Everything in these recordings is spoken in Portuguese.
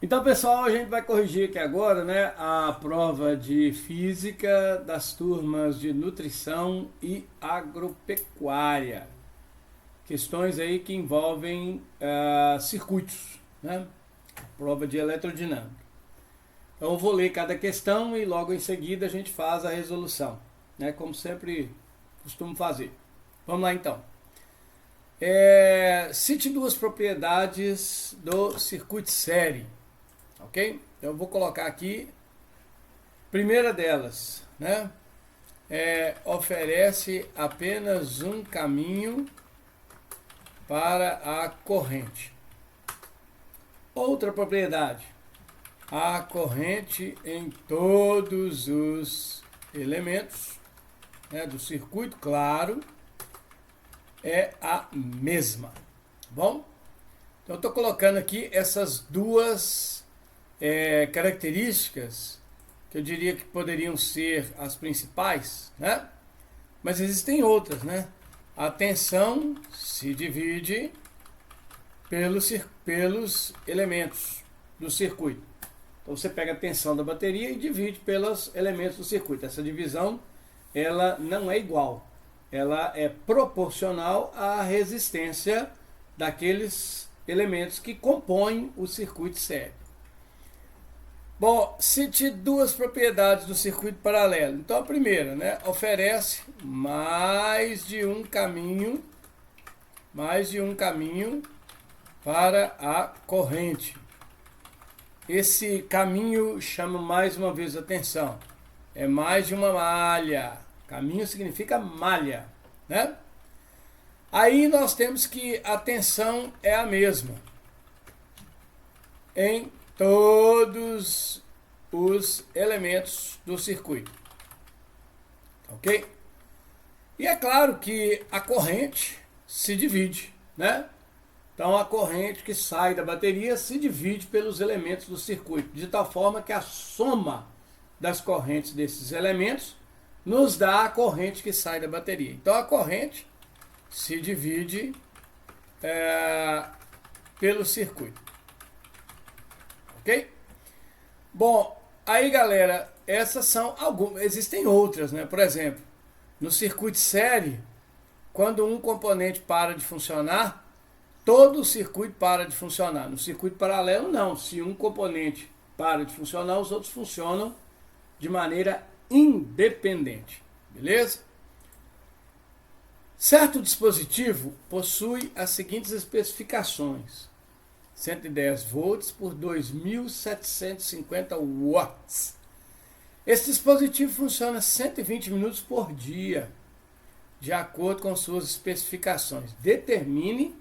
Então, pessoal, a gente vai corrigir aqui agora, né, a prova de física das turmas de nutrição e agropecuária. Questões aí que envolvem circuitos, né? Prova de eletrodinâmica. Então, eu vou ler cada questão e logo em seguida a gente faz a resolução, né? Como sempre costumo fazer. Vamos lá então. Cite duas propriedades do circuito série. Ok? Então eu vou colocar aqui, primeira delas, né? Oferece apenas um caminho para a corrente. Outra propriedade, a corrente em todos os elementos, né, do circuito, claro, é a mesma. Bom? Então eu estou colocando aqui essas duas características que eu diria que poderiam ser as principais, né? Mas existem outras, né? A tensão se divide pelos elementos do circuito. Então você pega a tensão da bateria e divide pelos elementos do circuito. Essa divisão, ela não é igual. Ela é proporcional à resistência daqueles elementos que compõem o circuito sério. Bom, cite duas propriedades do circuito paralelo. Então a primeira, né, oferece mais de um caminho para a corrente. Esse caminho chama mais uma vez a atenção. É mais de uma malha. Caminho significa malha, né? Aí nós temos que a tensão é a mesma em todos os elementos do circuito. Ok? E é claro que a corrente se divide, né? Então a corrente que sai da bateria se divide pelos elementos do circuito, de tal forma que a soma das correntes desses elementos nos dá a corrente que sai da bateria. Então a corrente se divide pelo circuito. Ok? Bom, aí galera, essas são algumas, existem outras, né? Por exemplo, no circuito série, quando um componente para de funcionar, todo o circuito para de funcionar. No circuito paralelo, não. Se um componente para de funcionar, os outros funcionam de maneira independente. Beleza? Certo dispositivo possui as seguintes especificações: 110 volts por 2.750 watts. Esse dispositivo funciona 120 minutos por dia, de acordo com suas especificações. Determine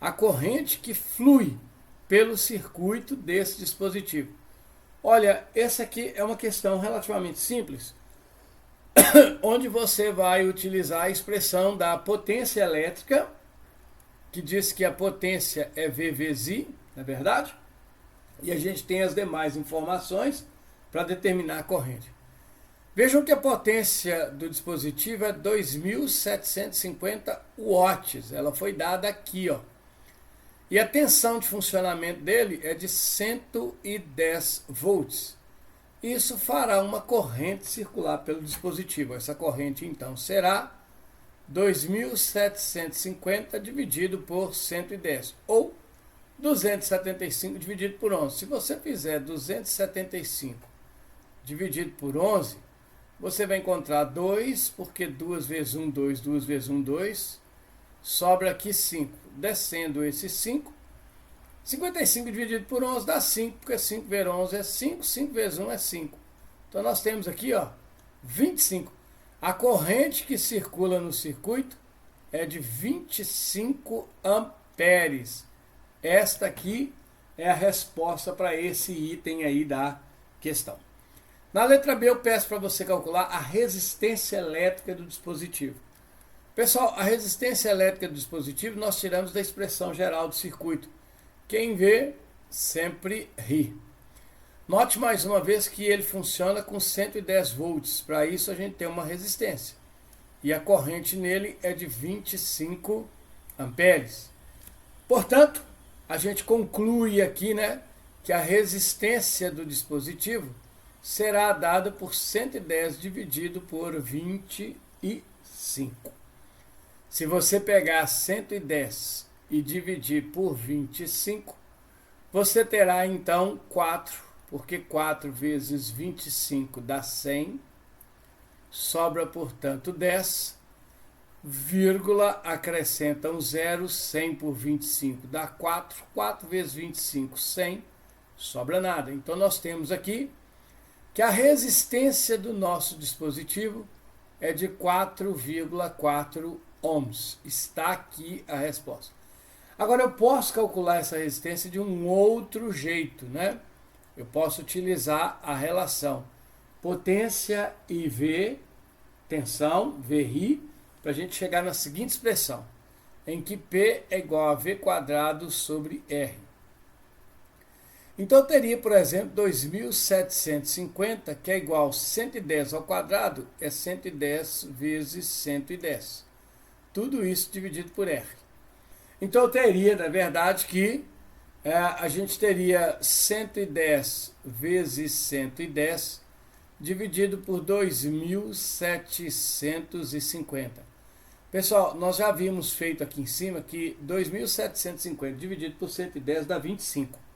a corrente que flui pelo circuito desse dispositivo. Olha, essa aqui é uma questão relativamente simples, onde você vai utilizar a expressão da potência elétrica, que diz que a potência é V vezes I, não é verdade? E a gente tem as demais informações para determinar a corrente. Vejam que a potência do dispositivo é 2.750 watts. Ela foi dada aqui, ó. E a tensão de funcionamento dele é de 110 volts. Isso fará uma corrente circular pelo dispositivo. Essa corrente, então, será 2.750 dividido por 110, ou 275 dividido por 11. Se você fizer 275 dividido por 11, você vai encontrar 2, porque 2 vezes 1, 2, 2 vezes 1, 2, sobra aqui 5. Descendo esse 5, 55 dividido por 11 dá 5, porque 5 vezes 11 é 5, 5 vezes 1 é 5. Então nós temos aqui, ó, 25. A corrente que circula no circuito é de 25 amperes. Esta aqui é a resposta para esse item aí da questão. Na letra B eu peço para você calcular a resistência elétrica do dispositivo. Pessoal, a resistência elétrica do dispositivo nós tiramos da expressão geral do circuito. Quem vê, sempre ri. Note mais uma vez que ele funciona com 110 volts. Para isso a gente tem uma resistência. E a corrente nele é de 25 amperes. Portanto, a gente conclui aqui, né, que a resistência do dispositivo será dada por 110 dividido por 25. Se você pegar 110 e dividir por 25, você terá então 4, porque 4 vezes 25 dá 100, sobra, portanto, 10, vírgula, acrescenta um zero, 100 por 25 dá 4, 4 vezes 25, 100, sobra nada. Então nós temos aqui que a resistência do nosso dispositivo é de 4,4 ohms. Está aqui a resposta. Agora eu posso calcular essa resistência de um outro jeito, né? Eu posso utilizar a relação potência IV, tensão, VI, para a gente chegar na seguinte expressão, em que P é igual a V quadrado sobre R. Então eu teria, por exemplo, 2.750, que é igual a 110 ao quadrado, é 110 vezes 110. Tudo isso dividido por R. Então eu teria, na verdade, que a gente teria 110 vezes 110 dividido por 2.750. Pessoal, nós já havíamos feito aqui em cima que 2.750 dividido por 110 dá 25.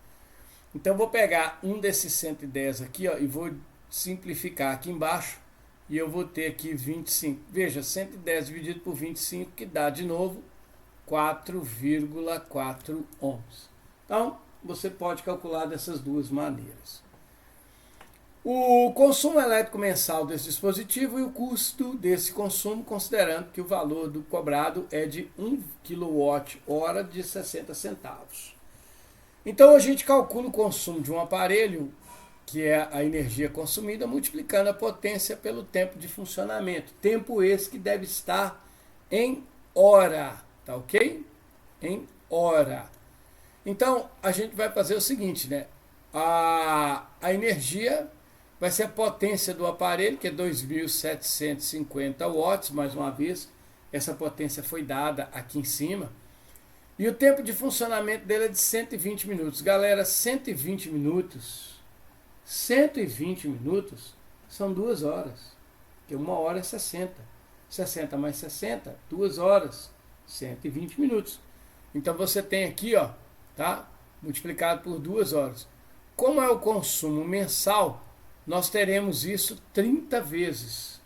Então, eu vou pegar um desses 110 aqui, ó, e vou simplificar aqui embaixo, e eu vou ter aqui 25. Veja, 110 dividido por 25, que dá, de novo, 4,4 ohms. Então, você pode calcular dessas duas maneiras. O consumo elétrico mensal desse dispositivo e o custo desse consumo, considerando que o valor do cobrado é de 1 kWh de 60 centavos. Então, a gente calcula o consumo de um aparelho, que é a energia consumida, multiplicando a potência pelo tempo de funcionamento. Tempo esse que deve estar em hora, tá ok? Em hora. Então, a gente vai fazer o seguinte, né? A energia vai ser a potência do aparelho, que é 2.750 watts, mais uma vez. Essa potência foi dada aqui em cima. E o tempo de funcionamento dele é de 120 minutos. Galera, 120 minutos são 2 horas. Porque 1 hora é 60. 60 mais 60, 2 horas, 120 minutos. Então você tem aqui, ó, tá? Multiplicado por 2 horas. Como é o consumo mensal, nós teremos isso 30 vezes.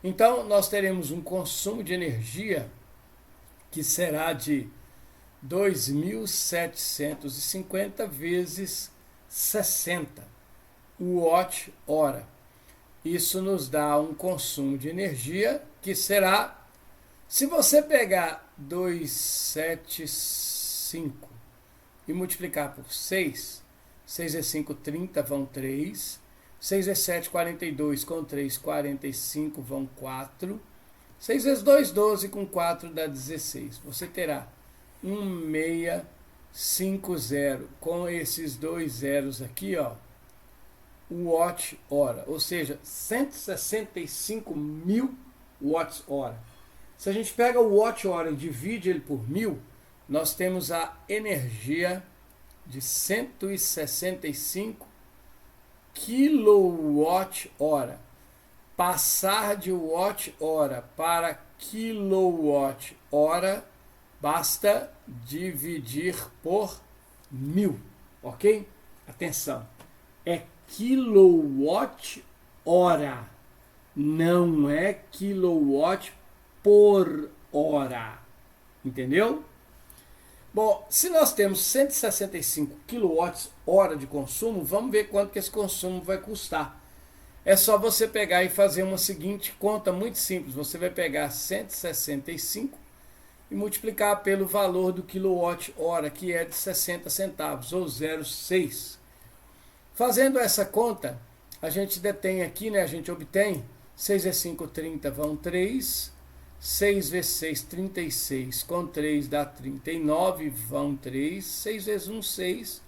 Então nós teremos um consumo de energia que será de 2.750 vezes 60 watt-hora. Isso nos dá um consumo de energia que será, se você pegar 275 e multiplicar por 6, 6 vezes 5, 30, vão 3. 6 vezes 7, 42, com 3, 45, vão 4. 6 vezes 2, 12, com 4 dá 16. Você terá 1650, com esses dois zeros aqui, ó, watt-hora, ou seja, 165 mil watts-hora. Se a gente pega o watt-hora e divide ele por 1000, nós temos a energia de 165 kWh. Passar de watt-hora para kWh, basta dividir por 1000, ok? Atenção, é kWh, não é kilowatt por hora, entendeu? Bom, se nós temos 165 kWh de consumo, vamos ver quanto que esse consumo vai custar. É só você pegar e fazer uma seguinte conta muito simples. Você vai pegar 165 e multiplicar pelo valor do quilowatt-hora, que é de 60 centavos, ou 0,6. Fazendo essa conta, a gente detém aqui, né? A gente obtém 6 vezes 5, 30, vão 3. 6 vezes 6, 36, com 3 dá 39, vão 3. 6 vezes 1, 6,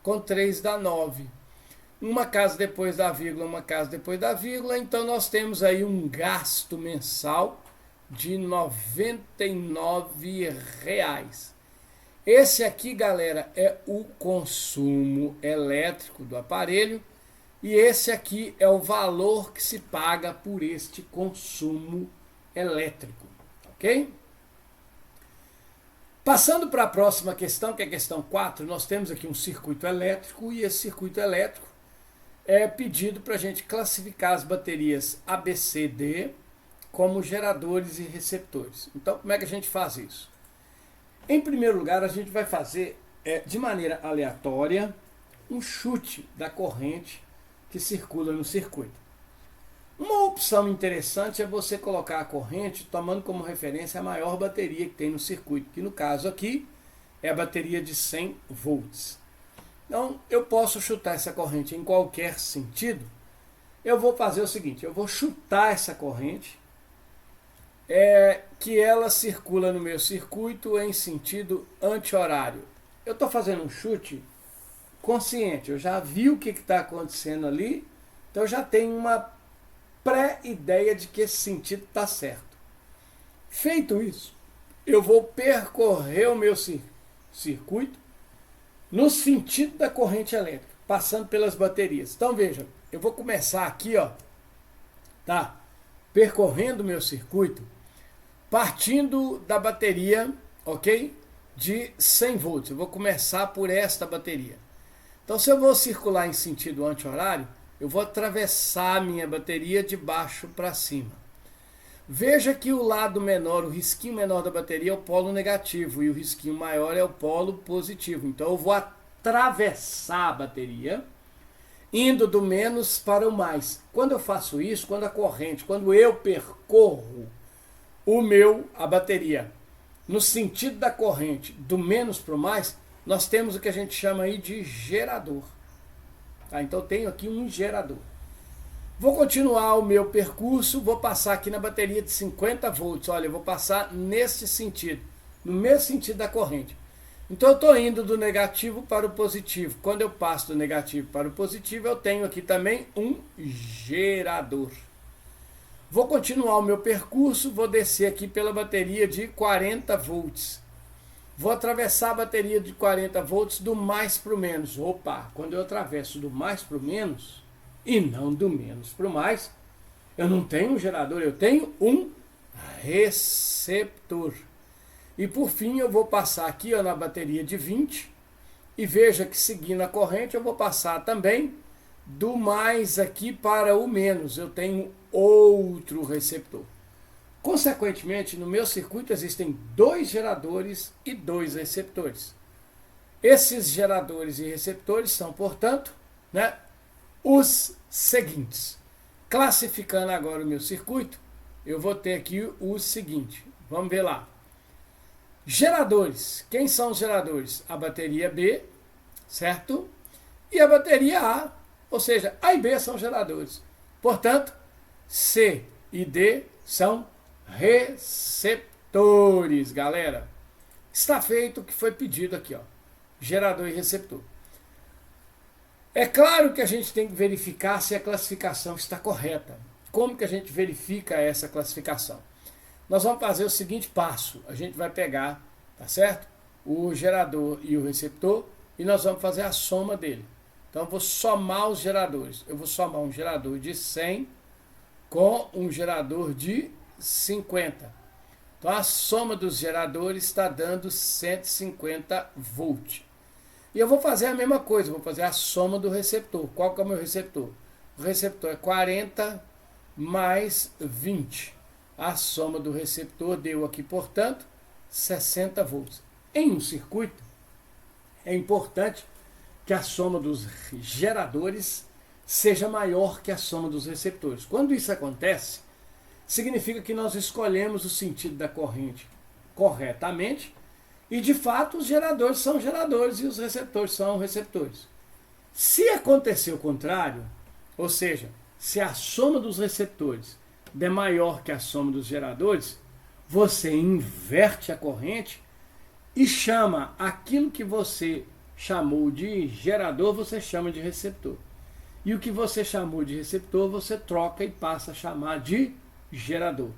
com 3 dá 9. Uma casa depois da vírgula, uma casa depois da vírgula. Então nós temos aí um gasto mensal de R$ 99. Esse aqui, galera, é o consumo elétrico do aparelho e esse aqui é o valor que se paga por este consumo elétrico, ok? Passando para a próxima questão, que é a questão 4, nós temos aqui um circuito elétrico e esse circuito elétrico é pedido para a gente classificar as baterias ABCD como geradores e receptores. Então, como é que a gente faz isso? Em primeiro lugar, a gente vai fazer de maneira aleatória um chute da corrente que circula no circuito. Uma opção interessante é você colocar a corrente tomando como referência a maior bateria que tem no circuito, que no caso aqui é a bateria de 100 volts. Então, eu posso chutar essa corrente em qualquer sentido. Eu vou fazer o seguinte, eu vou chutar essa corrente que ela circula no meu circuito em sentido anti-horário. Eu estou fazendo um chute consciente, eu já vi o que está acontecendo ali, então eu já tenho uma pré-ideia de que esse sentido está certo. Feito isso, eu vou percorrer o meu circuito no sentido da corrente elétrica, passando pelas baterias. Então veja, eu vou começar aqui, ó, tá? Percorrendo o meu circuito, partindo da bateria, ok? De 100 volts. Eu vou começar por esta bateria. Então, se eu vou circular em sentido anti-horário, eu vou atravessar a minha bateria de baixo para cima. Veja que o lado menor, o risquinho menor da bateria é o polo negativo e o risquinho maior é o polo positivo. Então, eu vou atravessar a bateria, indo do menos para o mais. Quando eu faço isso, quando eu percorro a bateria no sentido da corrente do menos para o mais, nós temos o que a gente chama aí de gerador. Tá? Então eu tenho aqui um gerador. Vou continuar o meu percurso, vou passar aqui na bateria de 50 volts. Olha, eu vou passar nesse sentido, no mesmo sentido da corrente. Então eu estou indo do negativo para o positivo. Quando eu passo do negativo para o positivo, eu tenho aqui também um gerador. Vou continuar o meu percurso, vou descer aqui pela bateria de 40 volts. Vou atravessar a bateria de 40 volts do mais para o menos. Opa, quando eu atravesso do mais para o menos, e não do menos para o mais, eu não tenho um gerador, eu tenho um receptor. E por fim eu vou passar aqui ó, na bateria de 20, e veja que seguindo a corrente eu vou passar também do mais aqui para o menos. Eu tenho outro receptor. Consequentemente, no meu circuito existem 2 geradores e 2 receptores. Esses geradores e receptores são, portanto, os seguintes. Classificando agora o meu circuito, eu vou ter aqui o seguinte. Vamos ver lá. Geradores. Quem são os geradores? A bateria B, certo? E a bateria A, ou seja, A e B são geradores. Portanto, C e D são receptores, galera. Está feito o que foi pedido aqui, ó. Gerador e receptor. É claro que a gente tem que verificar se a classificação está correta. Como que a gente verifica essa classificação? Nós vamos fazer o seguinte passo. A gente vai pegar, tá certo? O gerador e o receptor e nós vamos fazer a soma dele. Então eu vou somar os geradores. Eu vou somar um gerador de 100 com um gerador de 50. Então a soma dos geradores está dando 150 volts. E eu vou fazer a mesma coisa, vou fazer a soma do receptor. Qual que é o meu receptor? O receptor é 40 mais 20. A soma do receptor deu aqui, portanto, 60 volts. Em um circuito, é importante que a soma dos geradores seja maior que a soma dos receptores. Quando isso acontece, significa que nós escolhemos o sentido da corrente corretamente e, de fato, os geradores são geradores e os receptores são receptores. Se acontecer o contrário, ou seja, se a soma dos receptores der maior que a soma dos geradores, você inverte a corrente e chama aquilo que você chamou de gerador, você chama de receptor. E o que você chamou de receptor, você troca e passa a chamar de gerador.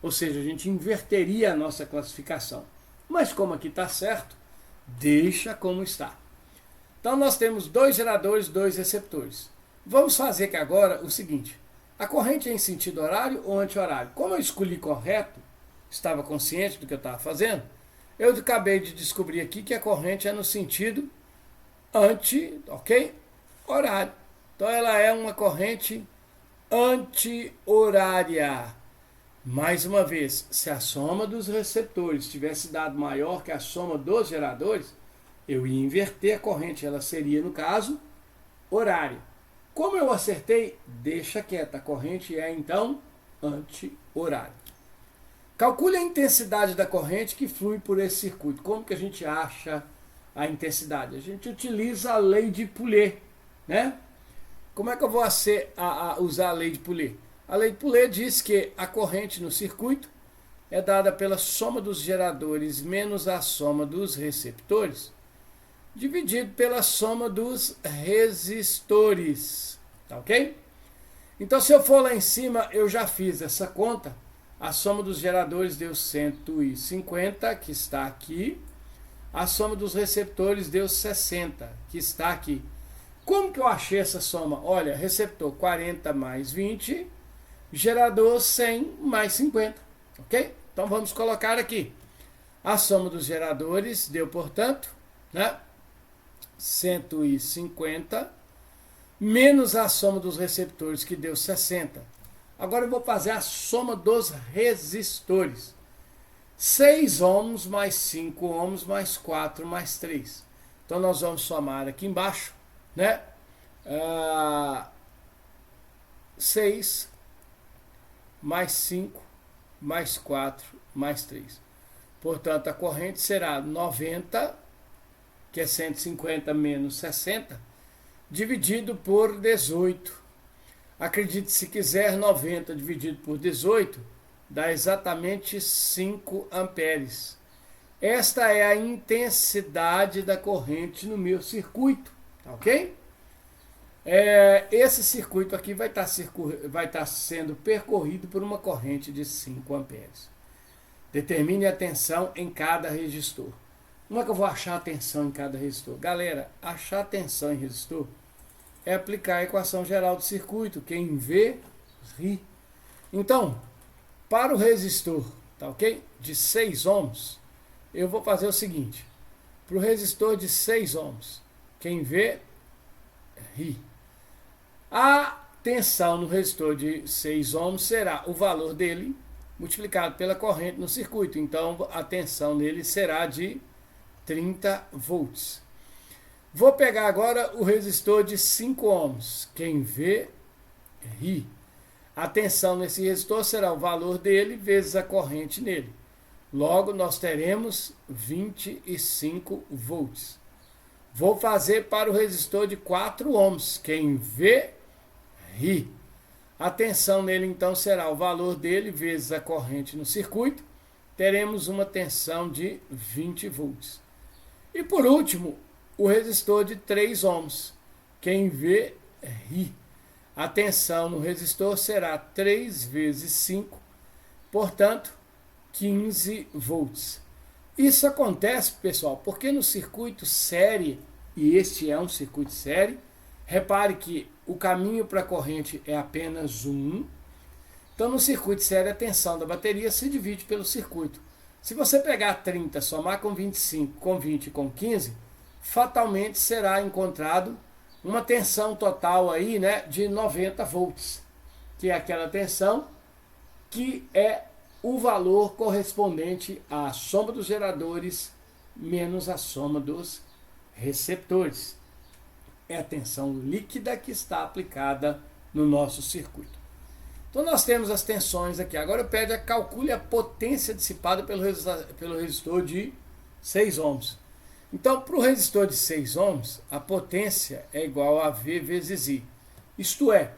Ou seja, a gente inverteria a nossa classificação. Mas como aqui está certo, Deixa como está. Então nós temos 2 geradores, 2 receptores. Vamos fazer aqui agora o seguinte. A corrente é em sentido horário ou anti-horário? Como eu escolhi correto, estava consciente do que eu estava fazendo, eu acabei de descobrir aqui que a corrente é no sentido horário. Então ela é uma corrente anti-horária. Mais uma vez, se a soma dos receptores tivesse dado maior que a soma dos geradores, eu ia inverter a corrente, ela seria, no caso, horária. Como eu acertei, deixa quieta, a corrente é então anti-horária. Calcule a intensidade da corrente que flui por esse circuito. Como que a gente acha a intensidade? A gente utiliza a lei de Poulet, né? Como é que eu vou usar a lei de Poulet? A lei de Poulet diz que a corrente no circuito é dada pela soma dos geradores menos a soma dos receptores, dividido pela soma dos resistores. Tá ok? Então, se eu for lá em cima, eu já fiz essa conta. A soma dos geradores deu 150, que está aqui. A soma dos receptores deu 60, que está aqui. Como que eu achei essa soma? Olha, receptor 40 mais 20, gerador 100 mais 50, ok? Então vamos colocar aqui. A soma dos geradores deu, portanto, né, 150, menos a soma dos receptores, que deu 60. Agora eu vou fazer a soma dos resistores. 6 ohms mais 5 ohms mais 4 mais 3. Então nós vamos somar aqui embaixo, né? 6 mais 5 mais 4 mais 3. Portanto, a corrente será 90, que é 150 menos 60, dividido por 18. Acredite se quiser, 90 dividido por 18 dá exatamente 5 amperes. Esta é a intensidade da corrente no meu circuito, tá ok? Esse circuito aqui vai estar sendo percorrido por uma corrente de 5 amperes. Determine a tensão em cada resistor. Como é que eu vou achar a tensão em cada resistor? Galera, achar a tensão em resistor é aplicar a equação geral do circuito. Quem vê, ri. Então, para o resistor, tá ok? De 6 ohms, eu vou fazer o seguinte. Para o resistor de 6 ohms, quem vê, ri. A tensão no resistor de 6 ohms será o valor dele multiplicado pela corrente no circuito. Então, a tensão nele será de 30 volts. Vou pegar agora o resistor de 5 ohms. Quem vê, ri. A tensão nesse resistor será o valor dele vezes a corrente nele. Logo, nós teremos 25 volts. Vou fazer para o resistor de 4 ohms. Quem vê, ri. A tensão nele, então, será o valor dele vezes a corrente no circuito. Teremos uma tensão de 20 volts. E, por último, o resistor de 3 ohms. Quem vê, ri. A tensão no resistor será 3 vezes 5, portanto, 15 volts. Isso acontece, pessoal, porque no circuito série, e este é um circuito série, repare que o caminho para a corrente é apenas um. Então, no circuito série, a tensão da bateria se divide pelo circuito. Se você pegar 30, somar com 25, com 20 e com 15, fatalmente será encontrado uma tensão total aí, né, de 90 volts, que é aquela tensão que é o valor correspondente à soma dos geradores menos a soma dos receptores. É a tensão líquida que está aplicada no nosso circuito. Então nós temos as tensões aqui. Agora calcule a potência dissipada pelo resistor de 6 ohms. Então, para o resistor de 6 ohms, a potência é igual a V vezes I. Isto é,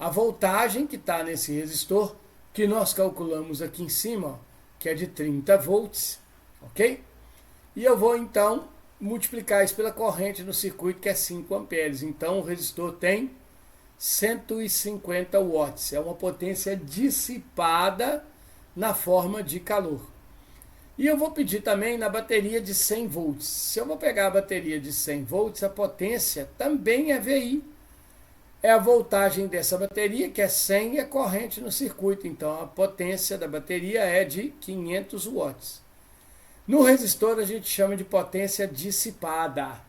a voltagem que está nesse resistor, que nós calculamos aqui em cima, ó, que é de 30 volts, ok? E eu vou, então, multiplicar isso pela corrente no circuito, que é 5 amperes. Então, o resistor tem 150 watts. É uma potência dissipada na forma de calor. E eu vou pedir também na bateria de 100 volts. Se eu vou pegar a bateria de 100 volts, a potência também é VI. É a voltagem dessa bateria, que é 100, e a corrente no circuito. Então, a potência da bateria é de 500 watts. No resistor, a gente chama de potência dissipada.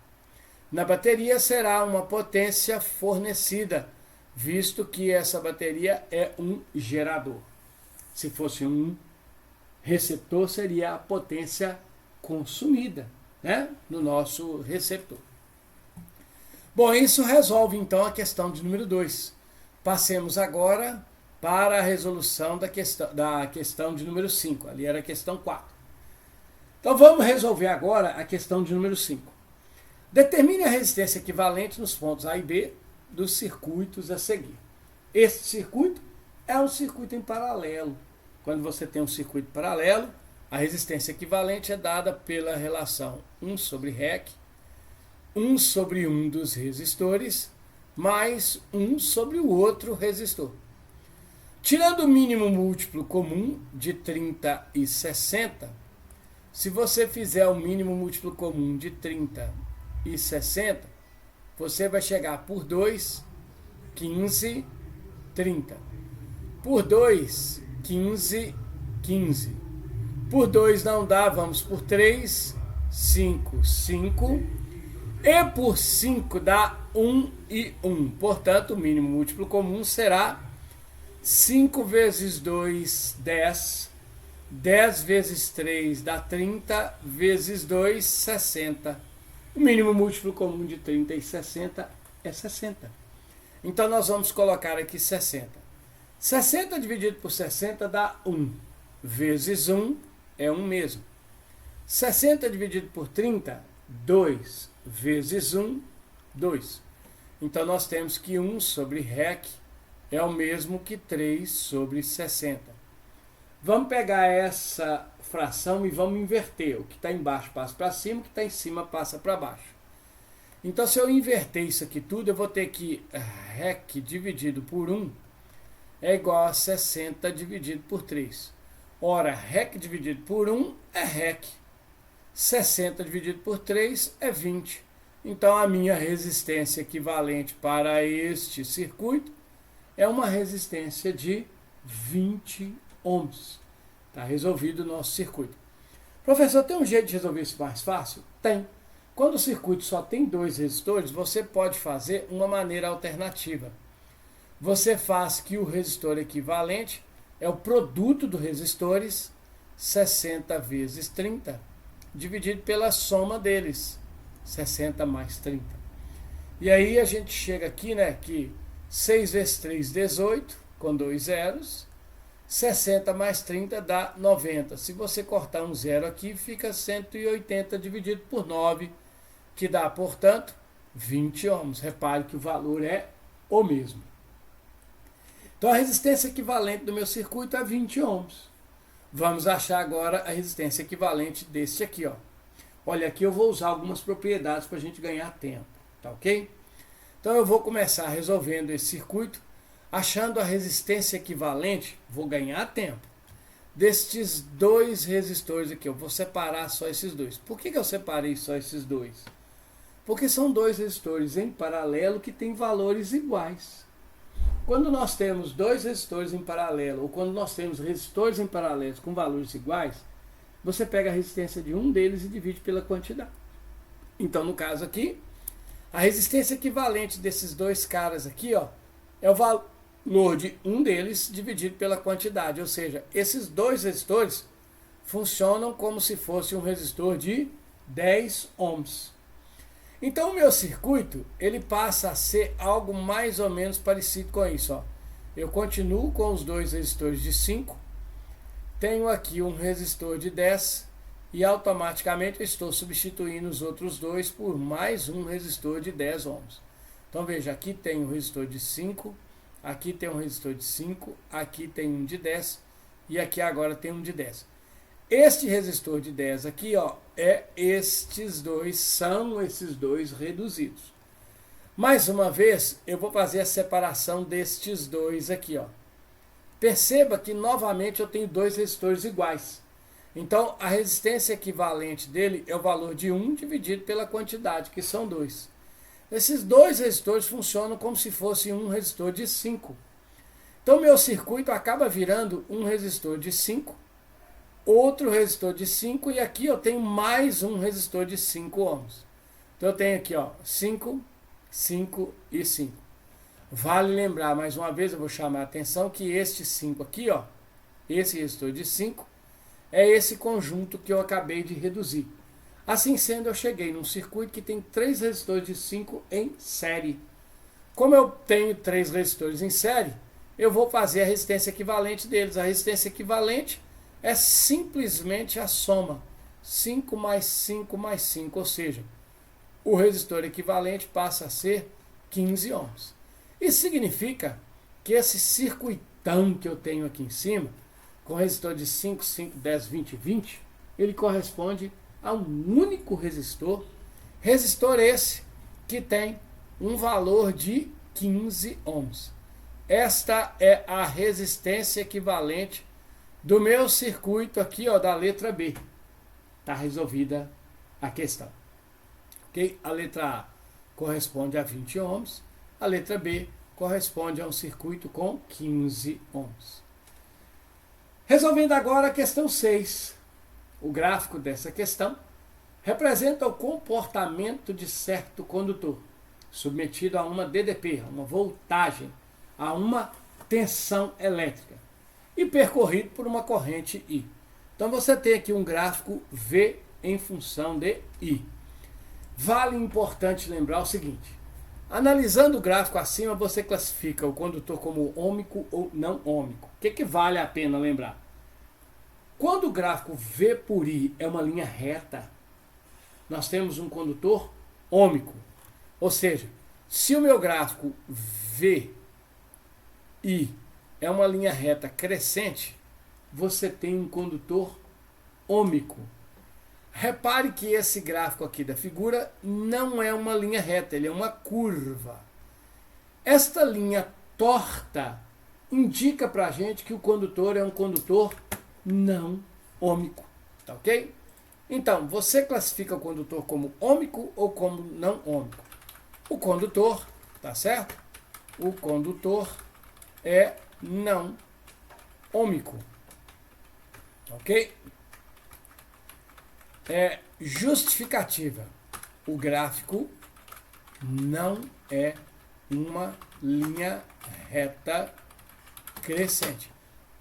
Na bateria, será uma potência fornecida, visto que essa bateria é um gerador. Se fosse um receptor, seria a potência consumida, né, no nosso receptor. Bom, isso resolve então a questão de número 2. Passemos agora para a resolução da questão de número 5. Ali era a questão 4. Então vamos resolver agora a questão de número 5. Determine a resistência equivalente nos pontos A e B dos circuitos a seguir. Este circuito é um circuito em paralelo. Quando você tem um circuito paralelo, a resistência equivalente é dada pela relação 1 sobre REC, 1 sobre um dos resistores, mais 1 sobre o outro resistor. Tirando o mínimo múltiplo comum de 30 e 60, se você fizer o mínimo múltiplo comum de 30 e 60, você vai chegar por 2, 15, 30. Por 2, 15, 15. Por 2 não dá, vamos por 3, 5, 5. E por 5 dá 1 e 1. Portanto, o mínimo múltiplo comum será 5 vezes 2, 10. 10 vezes 3 dá 30, vezes 2, 60. O mínimo múltiplo comum de 30 e 60 é 60. Então, nós vamos colocar aqui 60. 60 dividido por 60 dá 1. Vezes 1 é 1 mesmo. 60 dividido por 30, 2. Vezes 1, 2. Então, nós temos que 1 sobre REC é o mesmo que 3 sobre 60. Vamos pegar essa fração e vamos inverter. O que está embaixo passa para cima, o que está em cima passa para baixo. Então, se eu inverter isso aqui tudo, eu vou ter que REC dividido por 1 é igual a 60 dividido por 3. Ora, REC dividido por 1 é REC. 60 dividido por 3 é 20. Então, a minha resistência equivalente para este circuito é uma resistência de 20 ohms. Está resolvido o nosso circuito. Professor, tem um jeito de resolver isso mais fácil? Tem. Quando o circuito só tem 2 resistores, você pode fazer uma maneira alternativa. Você faz que o resistor equivalente é o produto dos resistores, 60 vezes 30, dividido pela soma deles, 60 mais 30. E aí a gente chega aqui, né, que 6 vezes 3, 18, com 2 zeros, 60 mais 30 dá 90. Se você cortar um zero aqui, fica 180 dividido por 9, que dá, portanto, 20 ohms. Repare que o valor é o mesmo. Então, a resistência equivalente do meu circuito é 20 ohms. Vamos achar agora a resistência equivalente desse aqui, ó. Olha, aqui eu vou usar algumas propriedades para a gente ganhar tempo, tá ok? Então, eu vou começar resolvendo esse circuito, achando a resistência equivalente, vou ganhar tempo, destes 2 resistores aqui. Eu vou separar só esses 2. Por que eu separei só esses 2? Porque são 2 resistores em paralelo que têm valores iguais. Quando nós temos 2 resistores em paralelo, ou quando nós temos resistores em paralelo com valores iguais, você pega a resistência de um deles e divide pela quantidade. Então, no caso aqui, a resistência equivalente desses 2 caras aqui, ó, é o valor de um deles dividido pela quantidade. Ou seja, esses 2 resistores funcionam como se fosse um resistor de 10 ohms. Então, o meu circuito, ele passa a ser algo mais ou menos parecido com isso, ó. Eu continuo com os 2 resistores de 5, tenho aqui um resistor de 10 e automaticamente eu estou substituindo os outros 2 por mais um resistor de 10 ohms. Então, veja, aqui tem um resistor de 5, aqui tem um resistor de 5, aqui tem um de 10 e aqui agora tem um de 10. Este resistor de 10 aqui, ó, são esses dois reduzidos. Mais uma vez, eu vou fazer a separação destes 2 aqui, ó. Perceba que novamente eu tenho 2 resistores iguais. Então, a resistência equivalente dele é o valor de 1 dividido pela quantidade, que são 2. Esses dois resistores funcionam como se fosse um resistor de 5. Então, meu circuito acaba virando um resistor de 5, outro resistor de 5, e aqui eu tenho mais um resistor de 5 ohms. Então, eu tenho aqui, ó, 5, 5 e 5. Vale lembrar, mais uma vez, eu vou chamar a atenção que este 5 aqui, ó, esse resistor de 5, é esse conjunto que eu acabei de reduzir. Assim sendo, eu cheguei num circuito que tem 3 resistores de 5 em série. Como eu tenho 3 resistores em série, eu vou fazer a resistência equivalente deles. A resistência equivalente é simplesmente a soma 5 mais 5 mais 5, ou seja, o resistor equivalente passa a ser 15 ohms. Isso significa que esse circuitão que eu tenho aqui em cima, com resistor de 5, 5, 10, 20 e 20, ele corresponde a um único resistor, resistor esse que tem um valor de 15 ohms. Esta é a resistência equivalente do meu circuito aqui, ó, da letra B. Está resolvida a questão. Okay? A letra A corresponde a 20 ohms, a letra B corresponde a um circuito com 15 ohms. Resolvendo agora a questão 6. O gráfico dessa questão representa o comportamento de certo condutor, submetido a uma DDP, a uma voltagem, a uma tensão elétrica, e percorrido por uma corrente I. Então você tem aqui um gráfico V em função de I. Vale importante lembrar o seguinte: analisando o gráfico acima, você classifica o condutor como ômico ou não ômico. O que vale a pena lembrar? Quando o gráfico V por I é uma linha reta, nós temos um condutor ômico. Ou seja, se o meu gráfico VI é uma linha reta crescente, você tem um condutor ômico. Repare que esse gráfico aqui da figura não é uma linha reta, ele é uma curva. Esta linha torta indica para a gente que o condutor é um condutor não ômico, tá ok? Então, você classifica o condutor como ômico ou como não ômico? O condutor, tá certo? O condutor é não ômico, ok? É justificativa. O gráfico não é uma linha reta crescente.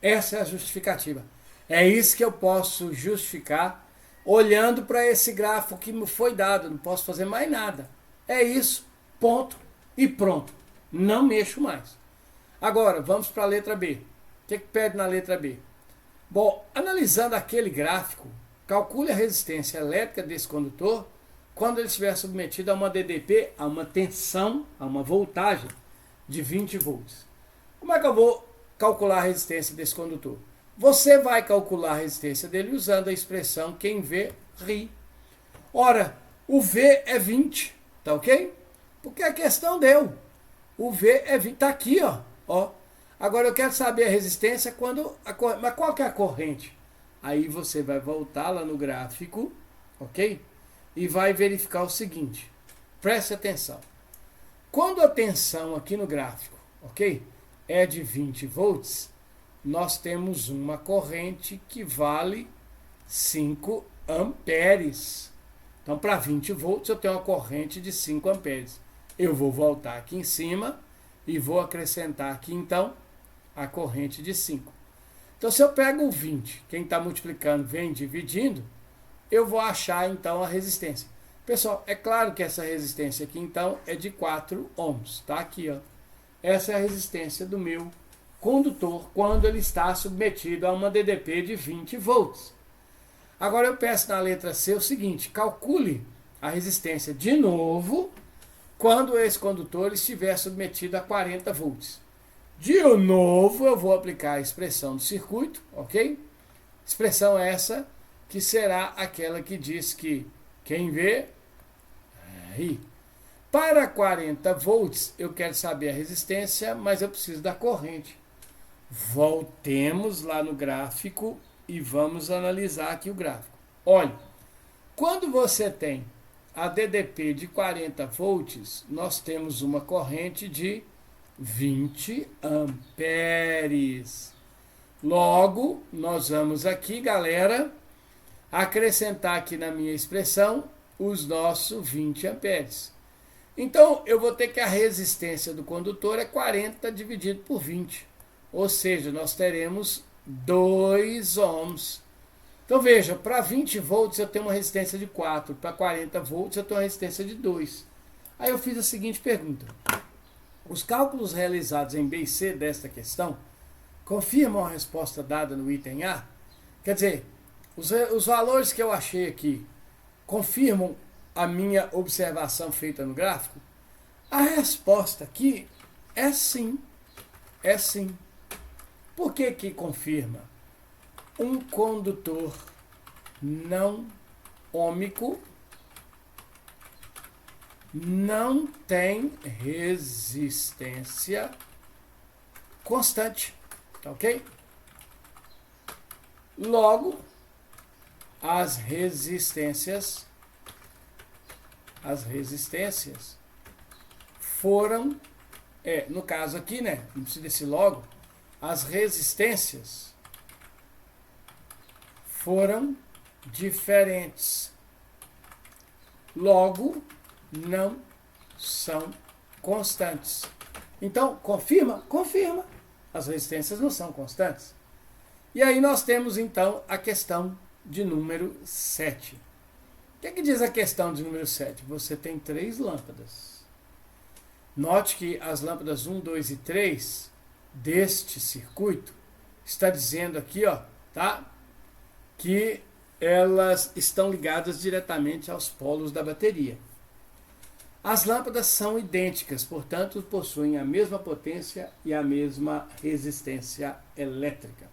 Essa é a justificativa. É isso que eu posso justificar olhando para esse gráfico que me foi dado. Não posso fazer mais nada. É isso, ponto e pronto. Não mexo mais. Agora, vamos para a letra B. O que pede na letra B? Bom, analisando aquele gráfico, calcule a resistência elétrica desse condutor quando ele estiver submetido a uma DDP, a uma tensão, a uma voltagem de 20 volts. Como é que eu vou calcular a resistência desse condutor? Você vai calcular a resistência dele usando a expressão quem vê, ri. Ora, o V é 20, tá ok? Porque a questão deu. O V é 20, tá aqui, ó. Agora eu quero saber a resistência quando... Mas qual que é a corrente? Aí você vai voltar lá no gráfico, ok? E vai verificar o seguinte. Preste atenção. Quando a tensão aqui no gráfico, ok? É de 20 volts, nós temos uma corrente que vale 5 amperes. Então, para 20 volts, eu tenho uma corrente de 5 amperes. Eu vou voltar aqui em cima e vou acrescentar aqui, então, a corrente de 5. Então, se eu pego o 20, quem está multiplicando vem dividindo, eu vou achar, então, a resistência. Pessoal, é claro que essa resistência aqui, então, é de 4 ohms. Tá aqui, ó. Essa é a resistência do meu condutor quando ele está submetido a uma DDP de 20 volts. Agora eu peço na letra C o seguinte: calcule a resistência de novo quando esse condutor estiver submetido a 40 volts. De novo eu vou aplicar a expressão do circuito, ok? Expressão essa que será aquela que diz que quem vê, ri. Para 40 volts eu quero saber a resistência, mas eu preciso da corrente. Voltemos lá no gráfico e vamos analisar aqui o gráfico. Olha, quando você tem a DDP de 40 volts, nós temos uma corrente de 20 amperes. Logo, nós vamos aqui, galera, acrescentar aqui na minha expressão os nossos 20 amperes. Então, eu vou ter que a resistência do condutor é 40 dividido por 20. Ou seja, nós teremos 2 ohms. Então, veja, para 20 volts eu tenho uma resistência de 4. Para 40 volts eu tenho uma resistência de 2. Aí eu fiz a seguinte pergunta. Os cálculos realizados em B e C desta questão confirmam a resposta dada no item A? Quer dizer, os valores que eu achei aqui confirmam a minha observação feita no gráfico? A resposta aqui é sim. É sim. Por que que confirma? Um condutor não ôhmico não tem resistência constante, tá ok? Logo, as resistências foram, no caso aqui, né, não precisa desse logo, as resistências foram diferentes. Logo, não são constantes. Então, confirma? Confirma. As resistências não são constantes. E aí nós temos, então, a questão de número 7. O que é que diz a questão de número 7? Você tem 3 lâmpadas. Note que as lâmpadas 1, 2 e 3 deste circuito está dizendo aqui, ó, tá? Que elas estão ligadas diretamente aos polos da bateria. As lâmpadas são idênticas, portanto, possuem a mesma potência e a mesma resistência elétrica.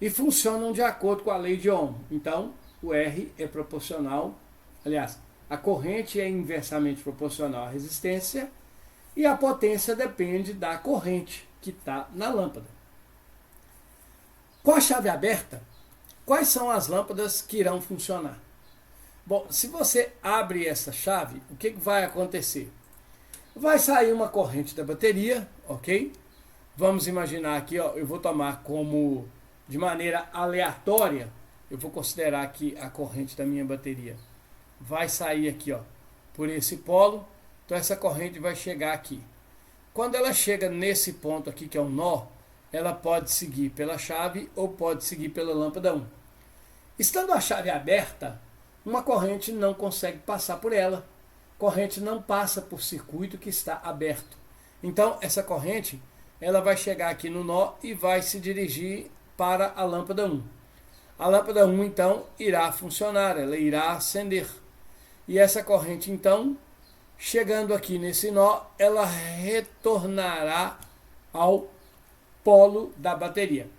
E funcionam de acordo com a lei de Ohm. Então, o R é proporcional, aliás, a corrente é inversamente proporcional à resistência e a potência depende da corrente que está na lâmpada. Com a chave aberta, quais são as lâmpadas que irão funcionar? Bom, se você abre essa chave, o que vai acontecer? Vai sair uma corrente da bateria, ok? Vamos imaginar aqui, ó, eu vou tomar como, de maneira aleatória, eu vou considerar aqui a corrente da minha bateria. Vai sair aqui, ó, por esse polo, então essa corrente vai chegar aqui. Quando ela chega nesse ponto aqui, que é um nó, ela pode seguir pela chave ou pode seguir pela lâmpada 1. Estando a chave aberta, uma corrente não consegue passar por ela. Corrente não passa por circuito que está aberto. Então, essa corrente, ela vai chegar aqui no nó e vai se dirigir para a lâmpada 1. A lâmpada 1, então, irá funcionar, ela irá acender. E essa corrente, então, chegando aqui nesse nó, ela retornará ao polo da bateria.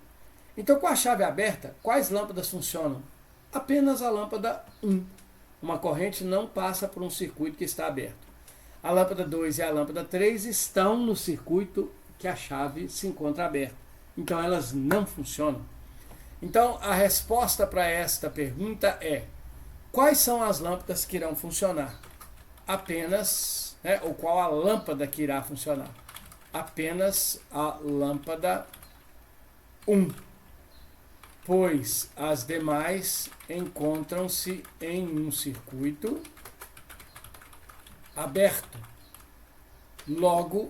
Então, com a chave aberta, quais lâmpadas funcionam? Apenas a lâmpada 1. Uma corrente não passa por um circuito que está aberto. A lâmpada 2 e a lâmpada 3 estão no circuito que a chave se encontra aberta. Então, elas não funcionam. Então, a resposta para esta pergunta é: quais são as lâmpadas que irão funcionar? Apenas, ou qual a lâmpada que irá funcionar? Apenas a lâmpada 1. Pois as demais encontram-se em um circuito aberto. Logo,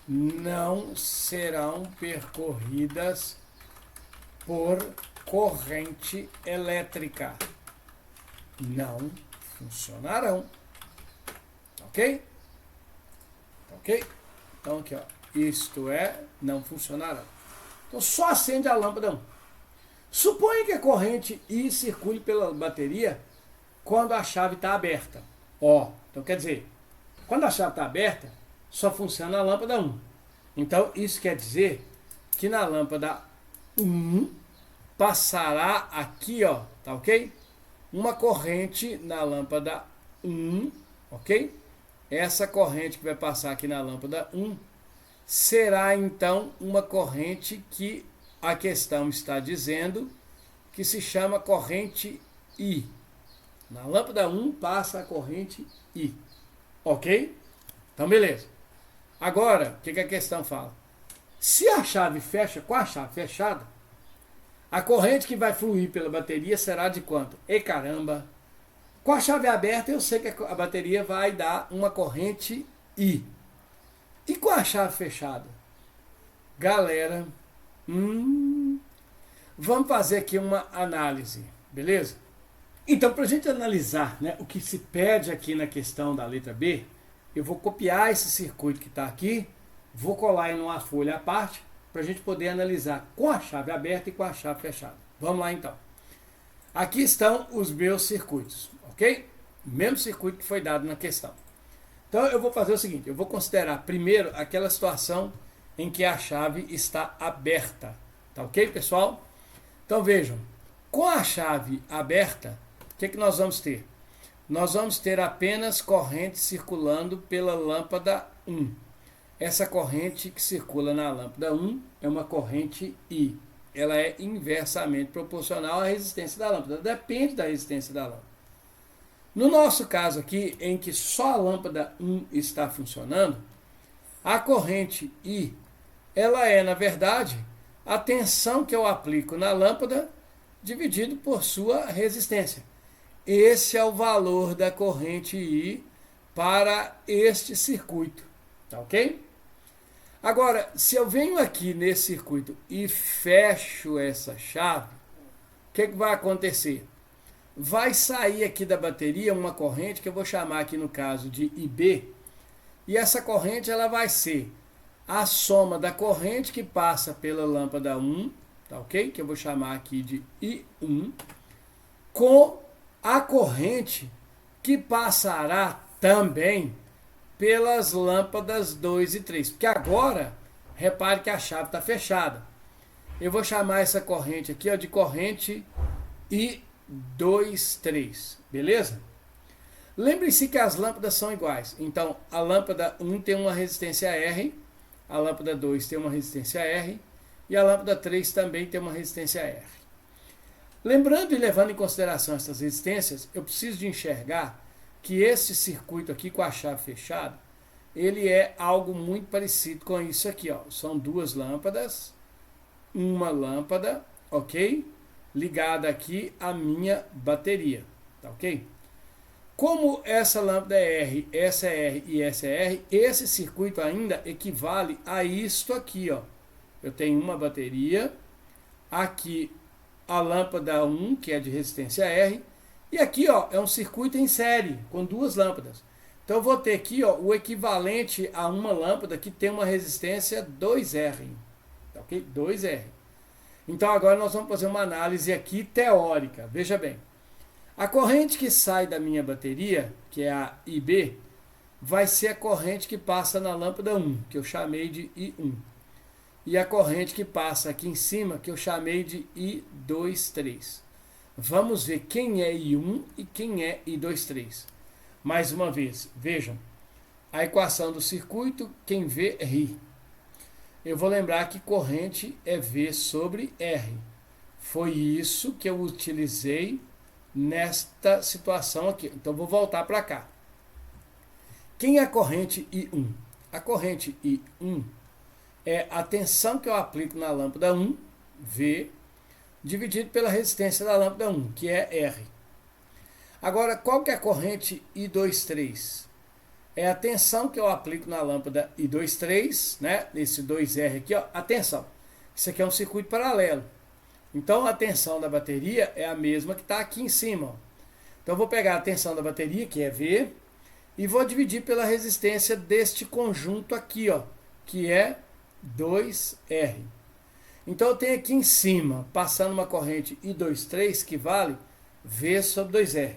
não serão percorridas por corrente elétrica. Não funcionarão. Ok? Ok? Então aqui, ó. Isto é, não funcionarão. Então só acende a lâmpada 1. Suponha que a corrente I circule pela bateria quando a chave está aberta. Então quer dizer, quando a chave está aberta, só funciona a lâmpada 1. Então isso quer dizer que na lâmpada 1 passará aqui, ó, tá ok? Uma corrente na lâmpada 1, ok? Essa corrente que vai passar aqui na lâmpada 1 será então uma corrente que a questão está dizendo que se chama corrente I. Na lâmpada 1 passa a corrente I. Ok? Então, beleza. Agora, o que a questão fala? Se a chave fecha, com a chave fechada, a corrente que vai fluir pela bateria será de quanto? E caramba! Com a chave aberta, eu sei que a bateria vai dar uma corrente I. E com a chave fechada? Galera, vamos fazer aqui uma análise, beleza? Então, para a gente analisar, né, o que se pede aqui na questão da letra B, eu vou copiar esse circuito que está aqui, vou colar em uma folha à parte, para a gente poder analisar com a chave aberta e com a chave fechada. Vamos lá então. Aqui estão os meus circuitos, ok? O mesmo circuito que foi dado na questão. Então eu vou fazer o seguinte, eu vou considerar primeiro aquela situação em que a chave está aberta. Tá ok, pessoal? Então vejam, com a chave aberta, o que nós vamos ter? Nós vamos ter apenas corrente circulando pela lâmpada 1. Essa corrente que circula na lâmpada 1 é uma corrente I. Ela é inversamente proporcional à resistência da lâmpada. Depende da resistência da lâmpada. No nosso caso aqui, em que só a lâmpada 1 está funcionando, a corrente I, ela é, na verdade, a tensão que eu aplico na lâmpada dividido por sua resistência. Esse é o valor da corrente I para este circuito. Tá ok? Agora, se eu venho aqui nesse circuito e fecho essa chave, o que vai acontecer? Vai sair aqui da bateria uma corrente que eu vou chamar aqui no caso de IB, e essa corrente ela vai ser a soma da corrente que passa pela lâmpada 1, tá ok? Que eu vou chamar aqui de I1, com a corrente que passará também pelas lâmpadas 2 e 3. Porque agora, repare que a chave está fechada. Eu vou chamar essa corrente aqui ó, de corrente I2, 3. Beleza? Lembre-se que as lâmpadas são iguais. Então, a lâmpada 1 tem uma resistência R, a lâmpada 2 tem uma resistência R, e a lâmpada 3 também tem uma resistência R. Lembrando e levando em consideração essas resistências, eu preciso de enxergar que esse circuito aqui com a chave fechada, ele é algo muito parecido com isso aqui, ó. São duas lâmpadas, uma lâmpada, ok? Ligada aqui à minha bateria, tá ok? Como essa lâmpada é R, essa é R e essa é R, esse circuito ainda equivale a isto aqui, ó. Eu tenho uma bateria, aqui a lâmpada 1, que é de resistência R, e aqui ó, é um circuito em série, com duas lâmpadas. Então eu vou ter aqui ó, o equivalente a uma lâmpada que tem uma resistência 2R. Tá ok? 2R. Então agora nós vamos fazer uma análise aqui teórica. Veja bem. A corrente que sai da minha bateria, que é a IB, vai ser a corrente que passa na lâmpada 1, que eu chamei de I1. E a corrente que passa aqui em cima, que eu chamei de I2, 3. Vamos ver quem é I1 e quem é I2, 3. Mais uma vez, vejam. A equação do circuito, quem vê, ri. Eu vou lembrar que corrente é V sobre R. Foi isso que eu utilizei nesta situação aqui. Então, vou voltar para cá. Quem é a corrente I1? A corrente I1 é a tensão que eu aplico na lâmpada 1, V, dividido pela resistência da lâmpada 1, que é R. Agora, qual que é a corrente I2, 3? É a tensão que eu aplico na lâmpada I2, 3, né? Esse 2R aqui, ó, a tensão. Isso aqui é um circuito paralelo. Então, a tensão da bateria é a mesma que está aqui em cima, ó. Então, eu vou pegar a tensão da bateria, que é V, e vou dividir pela resistência deste conjunto aqui, ó, que é 2R. Então eu tenho aqui em cima, passando uma corrente I2, 3, que vale V sobre 2R.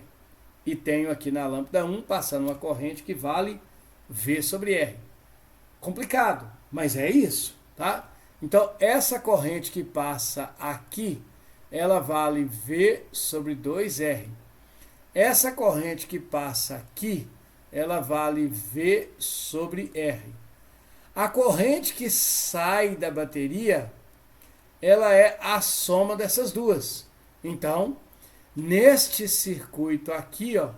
E tenho aqui na lâmpada 1, passando uma corrente que vale V sobre R. Complicado, mas é isso, tá? Então essa corrente que passa aqui, ela vale V sobre 2R. Essa corrente que passa aqui, ela vale V sobre R. A corrente que sai da bateria, ela é a soma dessas duas. Então, neste circuito aqui, ó,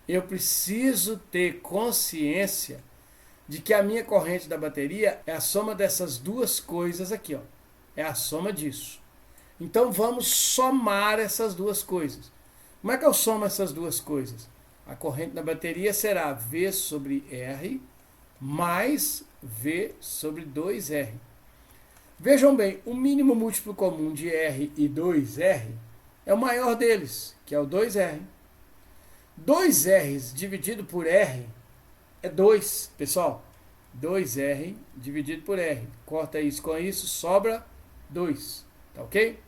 eu preciso ter consciência de que a minha corrente da bateria é a soma dessas duas coisas aqui, ó. É a soma disso. Então vamos somar essas duas coisas. Como é que eu somo essas duas coisas? A corrente da bateria será V sobre R mais V sobre 2R. Vejam bem, o mínimo múltiplo comum de R e 2R é o maior deles, que é o 2R. 2R dividido por R é 2, pessoal. 2R dividido por R. Corta isso com isso, sobra 2. Tá ok?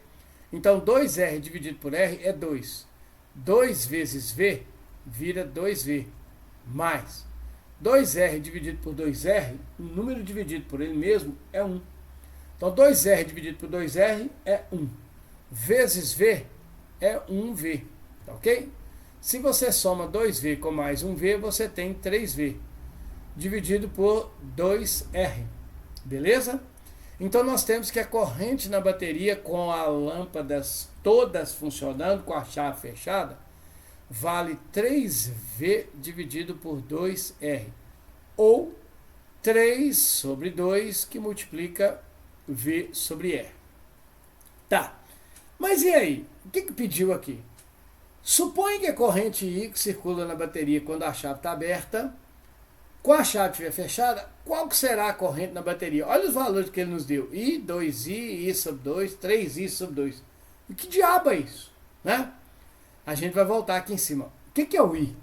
Então, 2R dividido por R é 2. 2 vezes V vira 2V. Mais 2R dividido por 2R, o número dividido por ele mesmo é 1. Então, 2R dividido por 2R é 1. Vezes V é 1V. Tá ok? Se você soma 2V com mais 1V, você tem 3V. Dividido por 2R. Beleza? Então nós temos que a corrente na bateria com as lâmpadas todas funcionando, com a chave fechada, vale 3V dividido por 2R. Ou 3 sobre 2 que multiplica V sobre R. Tá. Mas e aí? O que pediu aqui? Suponha que a corrente I que circula na bateria quando a chave está aberta, com a chave estiver fechada, qual que será a corrente na bateria? Olha os valores que ele nos deu. I, 2I, I sobre 2, 3I sobre 2. E que diabo é isso? Né? A gente vai voltar aqui em cima. O que é o I?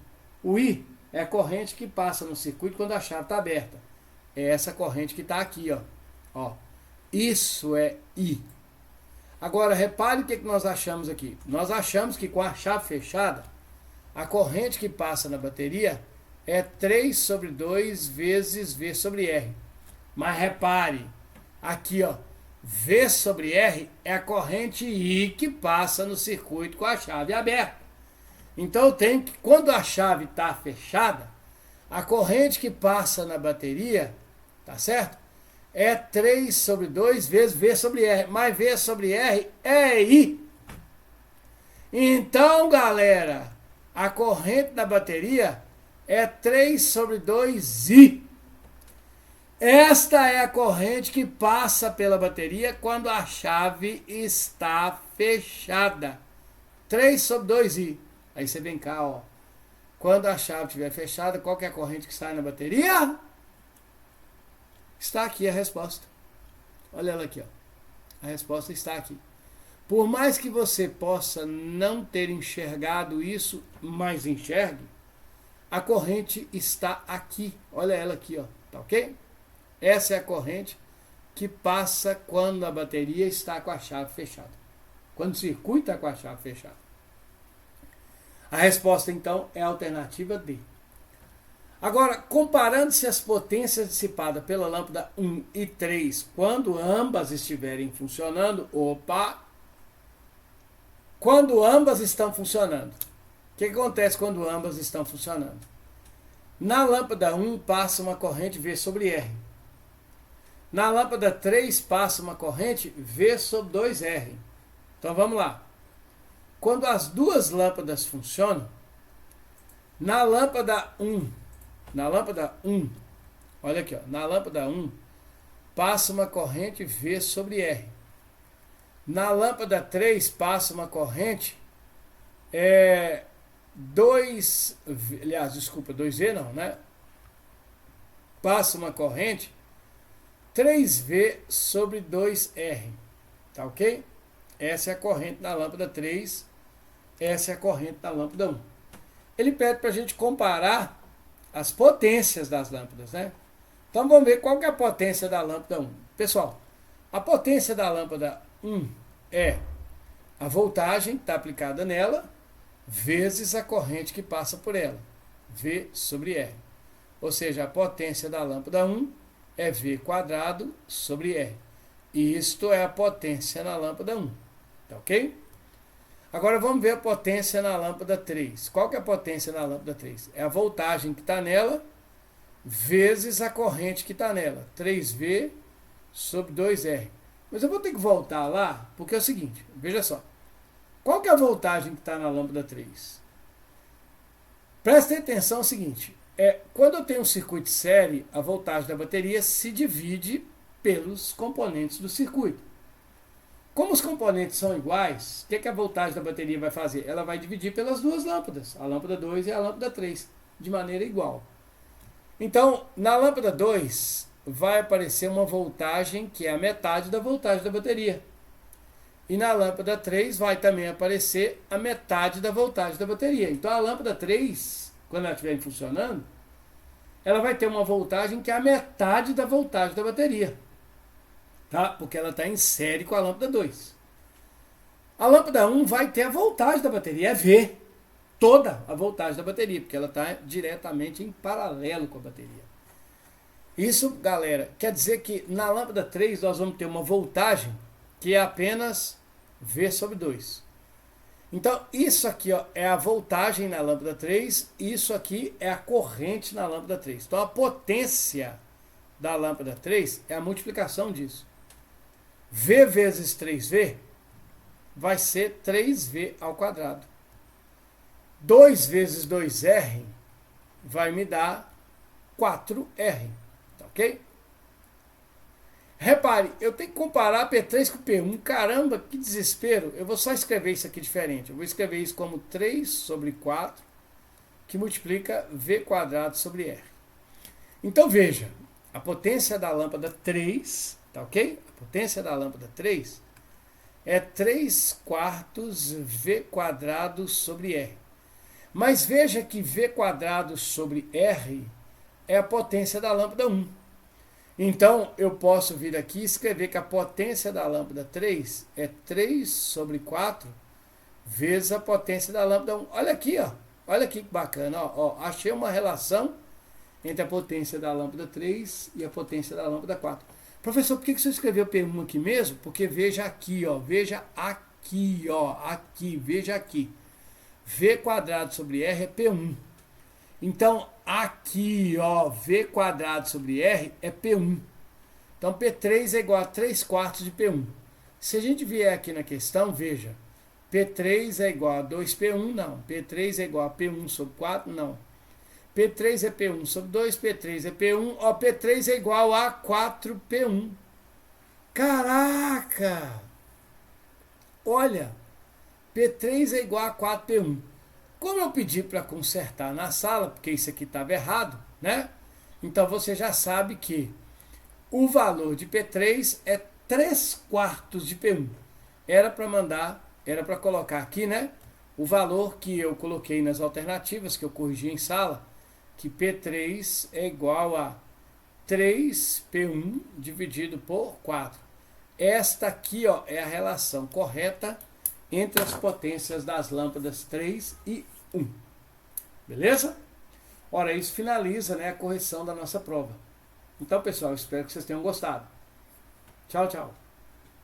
O I é a corrente que passa no circuito quando a chave está aberta. É essa corrente que está aqui. Ó. Isso é I. Agora, repare o que nós achamos aqui. Nós achamos que com a chave fechada, a corrente que passa na bateria é 3 sobre 2 vezes V sobre R. Mas repare, aqui ó, V sobre R é a corrente I que passa no circuito com a chave aberta. Então eu tenho que, quando a chave está fechada, a corrente que passa na bateria, tá certo? É 3 sobre 2 vezes V sobre R. Mas V sobre R é I. Então, galera, a corrente da bateria é 3 sobre 2I. Esta é a corrente que passa pela bateria quando a chave está fechada. 3 sobre 2I. Aí você vem cá, ó. Quando a chave estiver fechada, qual que é a corrente que sai na bateria? Está aqui a resposta. Olha ela aqui, ó. A resposta está aqui. Por mais que você possa não ter enxergado isso, mas enxergue, a corrente está aqui. Olha ela aqui, ó. Tá ok? Essa é a corrente que passa quando a bateria está com a chave fechada. Quando o circuito está com a chave fechada. A resposta, então, é a alternativa D. Agora, comparando-se as potências dissipadas pela lâmpada 1 e 3, quando ambas estiverem funcionando, quando ambas estão funcionando, o que acontece quando ambas estão funcionando? Na lâmpada 1 passa uma corrente V sobre R. Na lâmpada 3 passa uma corrente V sobre 2R. Então vamos lá. Quando as duas lâmpadas funcionam, na lâmpada 1, olha aqui, ó, na lâmpada 1 passa uma corrente V sobre R. Na lâmpada 3 passa uma corrente 2E não, né? Passa uma corrente 3V sobre 2R. Tá ok? Essa é a corrente da lâmpada 3. Essa é a corrente da lâmpada 1. Ele pede para a gente comparar as potências das lâmpadas, né? Então vamos ver qual que é a potência da lâmpada 1. Pessoal, a potência da lâmpada 1 é a voltagem que está aplicada nela vezes a corrente que passa por ela, V sobre R. Ou seja, a potência da lâmpada 1 é V quadrado sobre R. E isto é a potência na lâmpada 1. Tá ok? Agora vamos ver a potência na lâmpada 3. Qual que é a potência na lâmpada 3? É a voltagem que está nela vezes a corrente que está nela. 3V sobre 2R. Mas eu vou ter que voltar lá, porque é o seguinte, veja só. Qual que é a voltagem que está na lâmpada 3? Prestem atenção no seguinte, quando eu tenho um circuito de série, a voltagem da bateria se divide pelos componentes do circuito. Como os componentes são iguais, o que a voltagem da bateria vai fazer? Ela vai dividir pelas duas lâmpadas, a lâmpada 2 e a lâmpada 3, de maneira igual. Então, na lâmpada 2, vai aparecer uma voltagem que é a metade da voltagem da bateria. E na lâmpada 3 vai também aparecer a metade da voltagem da bateria. Então a lâmpada 3, quando ela estiver funcionando, ela vai ter uma voltagem que é a metade da voltagem da bateria. Tá? Porque ela está em série com a lâmpada 2. A lâmpada 1 vai ter a voltagem da bateria, é V. Toda a voltagem da bateria, porque ela está diretamente em paralelo com a bateria. Isso, galera, quer dizer que na lâmpada 3 nós vamos ter uma voltagem que é apenas V sobre 2. Então, isso aqui ó, é a voltagem na lâmpada 3, isso aqui é a corrente na lâmpada 3. Então, a potência da lâmpada 3 é a multiplicação disso. V vezes 3V vai ser 3V ao quadrado. 2 vezes 2R vai me dar 4R. Tá ok? Repare, eu tenho que comparar P3 com P1. Caramba, que desespero. Eu vou só escrever isso aqui diferente. Eu vou escrever isso como 3 sobre 4, que multiplica V quadrado sobre R. Então veja, a potência da lâmpada 3, tá ok? A potência da lâmpada 3 é 3 quartos V quadrado sobre R. Mas veja que V quadrado sobre R é a potência da lâmpada 1. Então, eu posso vir aqui e escrever que a potência da lâmpada 3 é 3 sobre 4 vezes a potência da lâmpada 1. Olha aqui, ó. Olha aqui que bacana. Ó. Achei uma relação entre a potência da lâmpada 3 e a potência da lâmpada 4. Professor, por que você escreveu P1 aqui mesmo? Porque veja aqui, ó. Veja aqui, ó. Aqui, veja aqui. V quadrado sobre R é P1. Então, aqui, ó, V quadrado sobre R é P1. Então, P3 é igual a 3 quartos de P1. Se a gente vier aqui na questão, veja, P3 é igual a 2P1, não. P3 é igual a P1 sobre 4, não. P3 é P1 sobre 2, P3 é P1, ó, P3 é igual a 4P1. Caraca! Olha, P3 é igual a 4P1. Como eu pedi para consertar na sala, porque isso aqui estava errado, né? Então você já sabe que o valor de P3 é 3 quartos de P1. Era para colocar aqui, né? O valor que eu coloquei nas alternativas, que eu corrigi em sala, que P3 é igual a 3P1 dividido por 4. Esta aqui ó, é a relação correta entre as potências das lâmpadas 3 e 1. Beleza? Ora, isso finaliza, né, a correção da nossa prova. Então, pessoal, espero que vocês tenham gostado. Tchau, tchau.